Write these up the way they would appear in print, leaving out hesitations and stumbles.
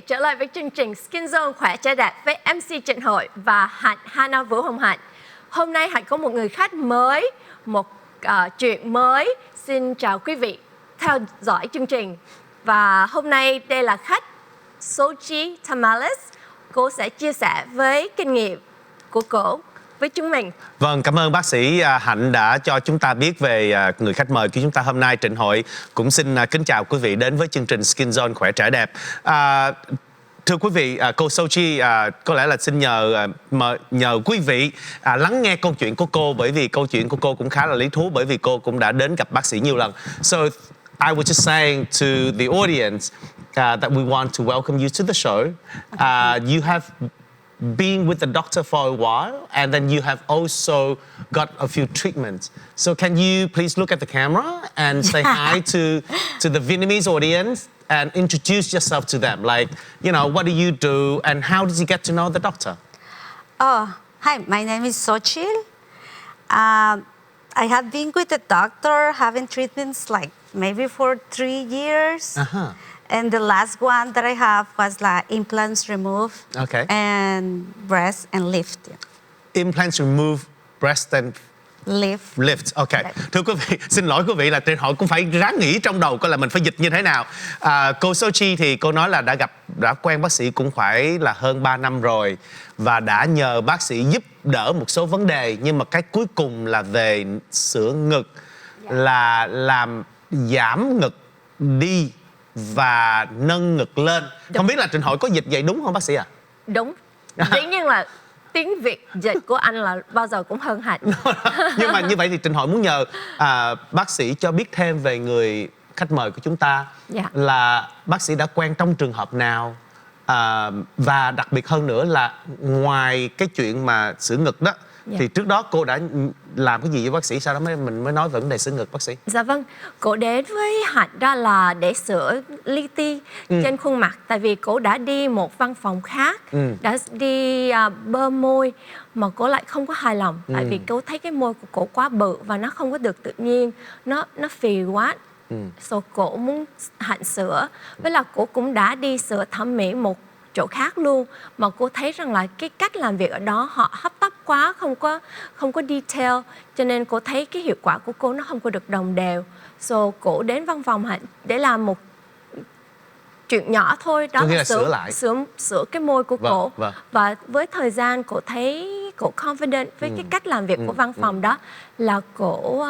trở lại với chương trình Skinzone khỏe trẻ đẹp với MC Trinh Hoi và Hạnh Hana Vũ Hồng Hạnh. Hôm nay Hạnh có một người khách mới, một chuyện mới. Xin chào quý vị theo dõi chương trình. Và hôm nay đây là khách Xochitl Tamaliz. Cô sẽ chia sẻ với kinh nghiệm của cô với chúng mình. Vâng, cảm ơn bác sĩ Hạnh đã cho chúng ta biết về người khách mời của chúng ta hôm nay. Trinh Hoi cũng xin kính chào quý vị đến với chương trình Skinzone khỏe trẻ đẹp. Thưa quý vị, cô Xochitl có lẽ là xin nhờ quý vị lắng nghe câu chuyện của cô, bởi vì câu chuyện của cô cũng khá là lý thú, bởi vì cô cũng đã đến gặp bác sĩ nhiều lần. So I was just saying to the audience that we want to welcome you to the show. You have been with the doctor for a while, and then you have also got a few treatments. So can you please look at the camera and say hi to the Vietnamese audience and introduce yourself to them? Like, you know, what do you do and how did you get to know the doctor? Oh, hi, my name is Xochitl. I have been with the doctor having treatments like maybe for 3 years. And the last one that I have was like implants removed, and breast and lift. Implants remove, breast and lift. Okay. Thưa quý vị, xin lỗi quý vị là Trinh Hoi cũng phải ráng nghĩ trong đầu coi là mình phải dịch như thế nào. Cô Xochitl thì cô nói là đã quen bác sĩ cũng phải là hơn 3 năm rồi và đã nhờ bác sĩ giúp đỡ một số vấn đề, nhưng mà cái cuối cùng là về sữa ngực, là làm giảm ngực đi và nâng ngực lên. Đúng. Không biết là Trinh Hoi có dịch vậy đúng không bác sĩ ạ? Đúng. Dĩ nhiên là tiếng Việt dịch của anh là bao giờ cũng hơn Hạnh. Nhưng mà như vậy thì Trinh Hoi muốn nhờ bác sĩ cho biết thêm về người khách mời của chúng ta. Là bác sĩ đã quen trong trường hợp nào, và đặc biệt hơn nữa là ngoài cái chuyện mà sữa ngực đó, thì trước đó cô đã làm cái gì với bác sĩ, sau đó mình mới nói về vấn đề sữa ngực bác sĩ? Dạ vâng, cô đến với Hạnh ra là để sửa li ti trên khuôn mặt. Tại vì cô đã đi một văn phòng khác, đã đi bơ môi mà cô lại không có hài lòng. Tại vì cô thấy cái môi của cô quá bự và nó không có được tự nhiên, nó phì quá. So cô muốn Hạnh sửa. Với là cô cũng đã đi sửa thẩm mỹ một chỗ khác luôn, mà cô thấy rằng là cái cách làm việc ở đó họ hấp tấp quá, không có detail, cho nên cô thấy cái hiệu quả của cô nó không có được đồng đều. So cô đến văn phòng Hạnh để làm một chuyện nhỏ thôi, đó là sửa cái môi của cổ. Và với thời gian cô thấy cổ confident với cái cách làm việc của văn phòng đó, là cổ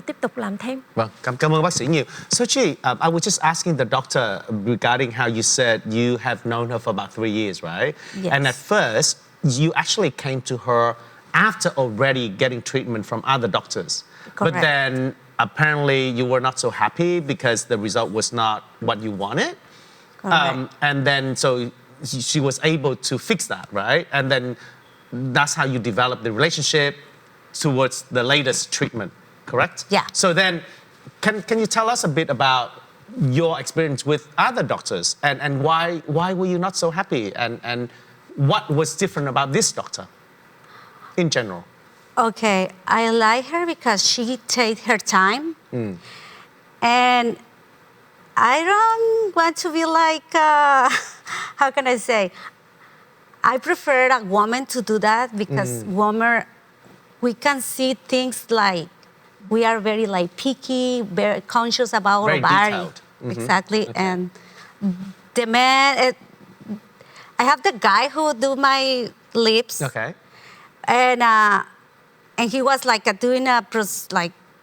tiếp tục làm thêm. Vâng, cảm ơn bác sĩ nhiều. Xochitl, I was just asking the doctor regarding how you said you have known her for about 3 years, right? Yes. And at first, you actually came to her after already getting treatment from other doctors. Correct. But then apparently you were not so happy because the result was not what you wanted. And then so she was able to fix that, right? And then that's how you develop the relationship towards the latest treatment, correct? Yeah. So then, can you tell us a bit about your experience with other doctors and why were you not so happy and what was different about this doctor in general? Okay, I like her because she takes her time, and I don't want to be like, how can I say? I prefer a woman to do that because women, we can see things like we are very like picky, very conscious about our body. Detailed. Exactly. And the man, I have the guy who do my lips. Okay. And he was like doing a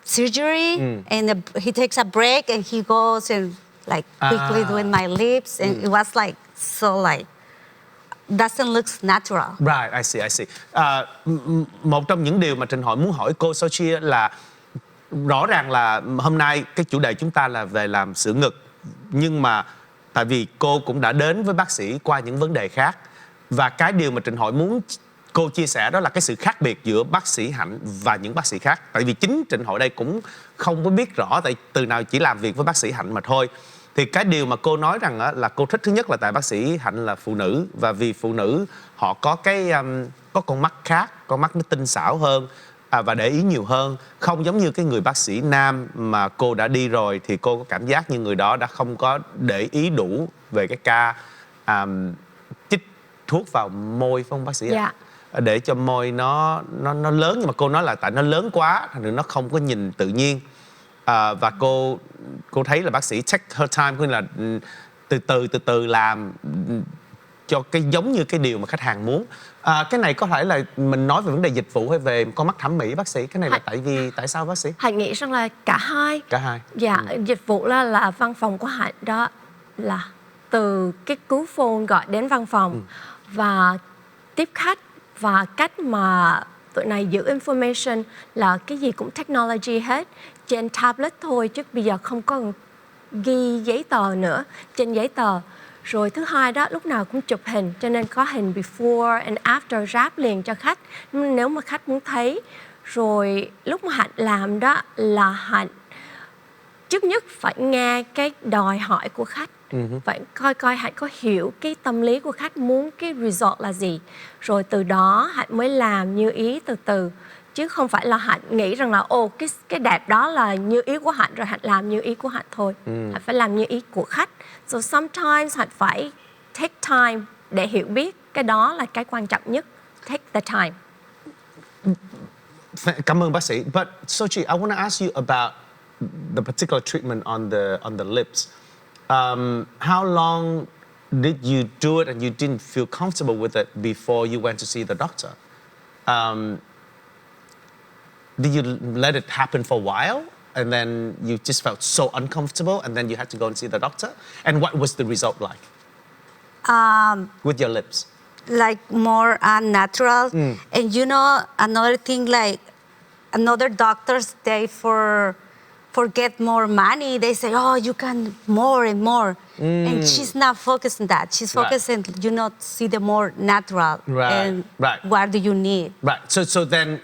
surgery, and he takes a break and he goes and like quickly doing my lips, and it was like so like doesn't look natural. Right, I see. Một trong những điều mà Trinh Hoi muốn hỏi cô Xochitl là rõ ràng là hôm nay cái chủ đề chúng ta là về làm sữa ngực, nhưng mà tại vì cô cũng đã đến với bác sĩ qua những vấn đề khác, và cái điều mà Trinh Hoi muốn cô chia sẻ đó là cái sự khác biệt giữa bác sĩ Hạnh và những bác sĩ khác. Tại vì chính Trinh Hoi đây cũng không có biết rõ tại từ nào chỉ làm việc với bác sĩ Hạnh mà thôi. Thì cái điều mà cô nói rằng là cô thích thứ nhất là tại bác sĩ Hạnh là phụ nữ, và vì phụ nữ họ có có con mắt khác, con mắt nó tinh xảo hơn và để ý nhiều hơn, không giống như cái người bác sĩ nam mà cô đã đi rồi thì cô có cảm giác như người đó đã không có để ý đủ về cái ca chích thuốc vào môi phải không bác sĩ? Dạ. Để cho môi nó lớn, nhưng mà cô nói là tại nó lớn quá thành ra nó không có nhìn tự nhiên. Và cô thấy là bác sĩ take her time, có nghĩa là từ từ làm cho cái giống như cái điều mà khách hàng muốn. Cái này có thể là mình nói về vấn đề dịch vụ hay về con mắt thẩm mỹ bác sĩ? Cái này là tại sao bác sĩ? Hạnh nghĩ rằng là cả hai. Cả hai. Dạ, dịch vụ là văn phòng của Hạnh đó là từ cái cú phone gọi đến văn phòng và tiếp khách, và cách mà tụi này giữ information là cái gì cũng technology hết, trên tablet thôi, chứ bây giờ không có ghi giấy tờ nữa trên giấy tờ. Rồi thứ hai đó, lúc nào cũng chụp hình, cho nên có hình before and after ráp liền cho khách nếu mà khách muốn thấy. Rồi lúc mà Hạnh làm đó là Hạnh trước nhất phải nghe cái đòi hỏi của khách, phải coi Hạnh có hiểu cái tâm lý của khách muốn cái result là gì, rồi từ đó Hạnh mới làm như ý từ từ, chứ không phải là Hạnh nghĩ rằng là cái đẹp đó là như ý của Hạnh rồi Hạnh làm như ý của Hạnh thôi. Hạnh phải làm như ý của khách. So sometimes Hạnh phải take time để hiểu biết, cái đó là cái quan trọng nhất. Take the time. Cảm ơn bác sĩ. But Xochitl, I want to ask you about the particular treatment on the lips. How long did you do it and you didn't feel comfortable with it before you went to see the doctor? Did you let it happen for a while and then you just felt so uncomfortable and then you had to go and see the doctor? And what was the result like with your lips? Like more unnatural. And you know, another thing, like another doctors, they forget more money. They say, oh, you can more and more. And she's not focused on that. She's focusing, you know, see the more natural. And what do you need? Right. So then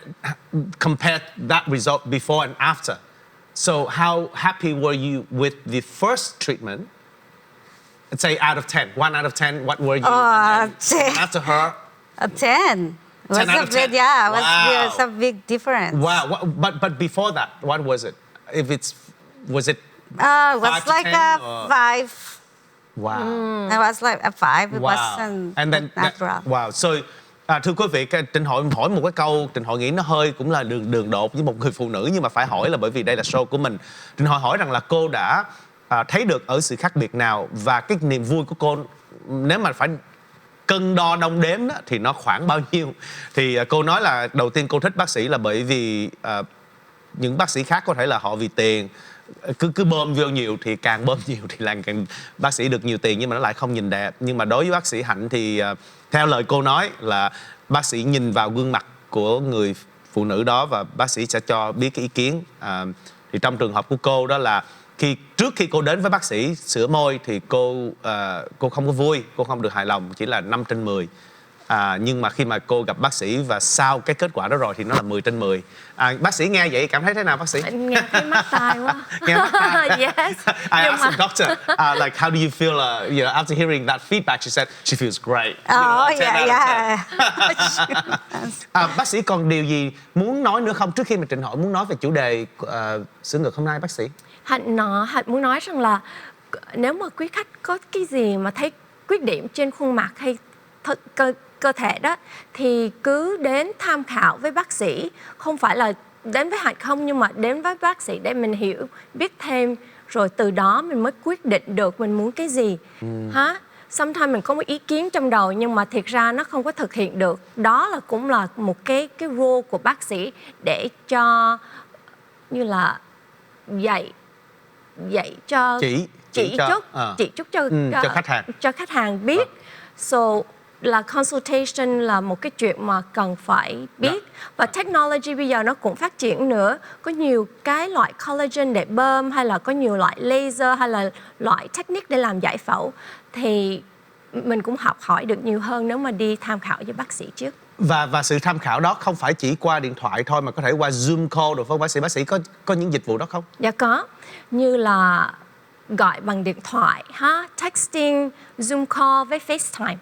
compare that result before and after. So how happy were you with the first treatment? Let's say out of 10. 1 out of 10, what were you? 10. After her? 10. 10 out of 10. Yeah, Wow. was a big difference. Wow. But before that, what was it? Was it? It was 5 to like 10 a or? 5. Wow. It was like a 5. It Wow. wasn't And then natural. Wow. So thưa quý vị, Trinh Hoi hỏi một cái câu Trinh Hoi nghĩ nó hơi cũng là đường đột với một người phụ nữ, nhưng mà phải hỏi là bởi vì đây là show của mình. Trinh Hoi hỏi rằng là cô đã thấy được ở sự khác biệt nào, và cái niềm vui của cô nếu mà phải cân đo đong đếm đó, thì nó khoảng bao nhiêu? Thì cô nói là đầu tiên cô thích bác sĩ là bởi vì những bác sĩ khác có thể là họ vì tiền, cứ bơm vô nhiều thì càng bơm nhiều thì là càng bác sĩ được nhiều tiền, nhưng mà nó lại không nhìn đẹp. Nhưng mà đối với bác sĩ Hạnh thì theo lời cô nói là bác sĩ nhìn vào gương mặt của người phụ nữ đó và bác sĩ sẽ cho biết cái ý kiến. Thì trong trường hợp của cô đó là trước khi cô đến với bác sĩ sửa môi thì cô không có vui, cô không được hài lòng, chỉ là 5 trên 10. Nhưng mà khi mà cô gặp bác sĩ và sau cái kết quả đó rồi thì nó là 10 trên 10. Bác sĩ nghe vậy cảm thấy thế nào bác sĩ? Nghe thấy mắc tai quá. Nghe mắc tai. Yes. I asked the doctor, like, how do you feel? After hearing that feedback, she said she feels great. Bác sĩ còn điều gì muốn nói nữa không trước khi mà Trinh Hoi muốn nói về chủ đề sữa ngực hôm nay bác sĩ? Hạnh muốn nói rằng là nếu mà quý khách có cái gì mà thấy khuyết điểm trên khuôn mặt hay cơ thể đó thì cứ đến tham khảo với bác sĩ, không phải là đến với Hạnh không, nhưng mà đến với bác sĩ để mình hiểu biết thêm, rồi từ đó mình mới quyết định được mình muốn cái gì. Sometimes mình có một ý kiến trong đầu nhưng mà thiệt ra nó không có thực hiện được. Đó là cũng là một cái role của bác sĩ để cho như là dạy cho chỉ chút cho khách hàng biết. So là consultation là một cái chuyện mà cần phải biết. Và technology bây giờ nó cũng phát triển nữa, có nhiều cái loại collagen để bơm, hay là có nhiều loại laser, hay là loại technique để làm giải phẫu, thì mình cũng học hỏi được nhiều hơn nếu mà đi tham khảo với bác sĩ trước. Và sự tham khảo đó không phải chỉ qua điện thoại thôi mà có thể qua Zoom call được không bác sĩ? Bác sĩ có những dịch vụ đó không? Dạ có, như là gọi bằng điện thoại, texting, Zoom call với FaceTime.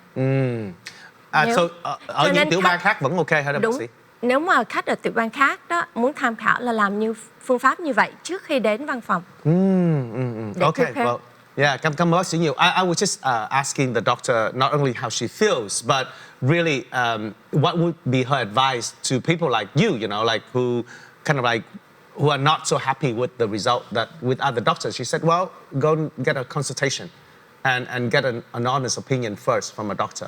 Ở những tiểu bang khác vẫn ok hả bác sĩ? Nếu mà khách ở tiểu bang khác đó muốn tham khảo là làm như phương pháp như vậy trước khi đến văn phòng. Okay, well, Yeah, cảm ơn bác sĩ nhiều. I was just asking the doctor not only how she feels, but really what would be her advice to people like you know, like who kind of like who are not so happy with the result that with other doctors. She said, well, go and get a consultation and get an honest opinion first from a doctor.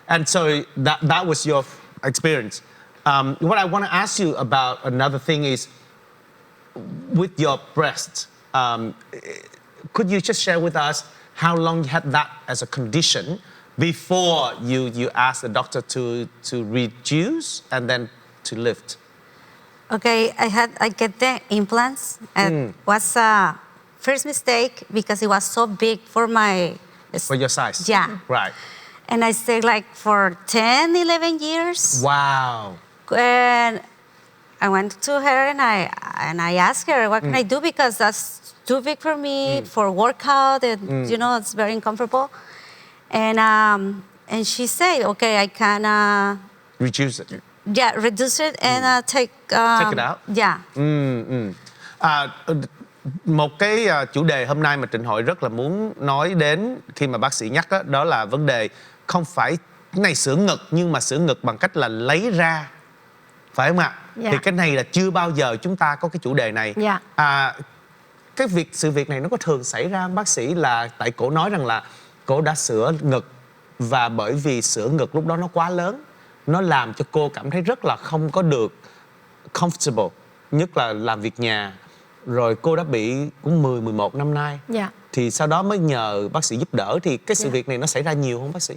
And so that was your experience. What I want to ask you about another thing is with your breast. Could you just share with us how long you had that as a condition before you asked the doctor to reduce and then to lift? Okay, I get the implants. And was a first mistake because it was so big for your size? Yeah. Right. And I stayed like for 10, 11 years. Wow. And I went to her and I asked her, what can I do? Because that's too big for me for workout and, you know, it's very uncomfortable. And she said, okay, I can... reduce it. Yeah, reduce it and take it out? Yeah. Một cái chủ đề hôm nay mà Trinh Hoi rất là muốn nói đến khi mà bác sĩ nhắc đó là vấn đề không phải này sữa ngực, nhưng mà sữa ngực bằng cách là lấy ra, phải không ạ? Thì cái này là chưa bao giờ chúng ta có cái chủ đề này. Sự việc này nó có thường xảy ra không bác sĩ? Là tại cổ nói rằng là cổ đã sữa ngực và bởi vì sữa ngực lúc đó nó quá lớn, nó làm cho cô cảm thấy rất là không có được comfortable, nhất là làm việc nhà. Rồi cô đã bị cũng 10-11 năm nay. Thì sau đó mới nhờ bác sĩ giúp đỡ. Thì cái sự việc này nó xảy ra nhiều không bác sĩ?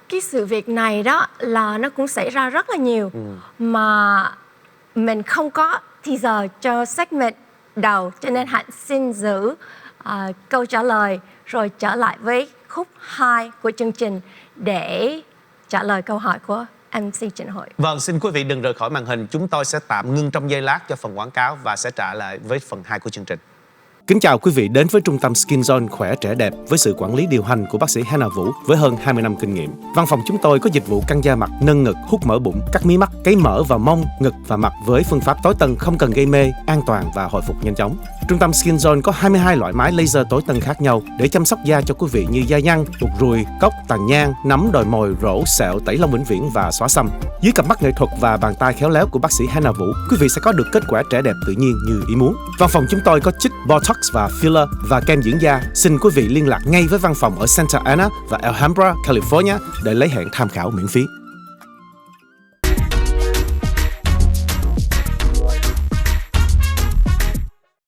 Cái sự việc này đó là nó cũng xảy ra rất là nhiều. Mà mình không có thì giờ cho segment đầu, cho nên hãy xin giữ câu trả lời rồi trở lại với khúc 2 của chương trình để trả lời câu hỏi của MC Trinh Hoi. Vâng, xin quý vị đừng rời khỏi màn hình. Chúng tôi sẽ tạm ngưng trong giây lát cho phần quảng cáo và sẽ trả lại với phần 2 của chương trình. Kính chào quý vị đến với trung tâm Skinzone khỏe trẻ đẹp với sự quản lý điều hành của bác sĩ Hannah Vũ với hơn 20 năm kinh nghiệm. Văn phòng chúng tôi có dịch vụ căng da mặt, nâng ngực, hút mỡ bụng, cắt mí mắt, cấy mỡ vào mông, ngực và mặt với phương pháp tối tân không cần gây mê, an toàn và hồi phục nhanh chóng. Trung tâm Skinzone có 22 loại máy laser tối tân khác nhau để chăm sóc da cho quý vị như da nhăn, ruột ruồi, cốc, tàn nhang, nấm, đồi mồi, rỗ, sẹo, tẩy lông vĩnh viễn và xóa xăm. Dưới cặp mắt nghệ thuật và bàn tay khéo léo của bác sĩ Hannah Vũ, quý vị sẽ có được kết quả trẻ đẹp tự nhiên như ý muốn. Văn phòng chúng tôi có chích Botox và filler và kem dưỡng da. Xin quý vị liên lạc ngay với văn phòng ở Santa Ana và Alhambra, California để lấy hẹn tham khảo miễn phí.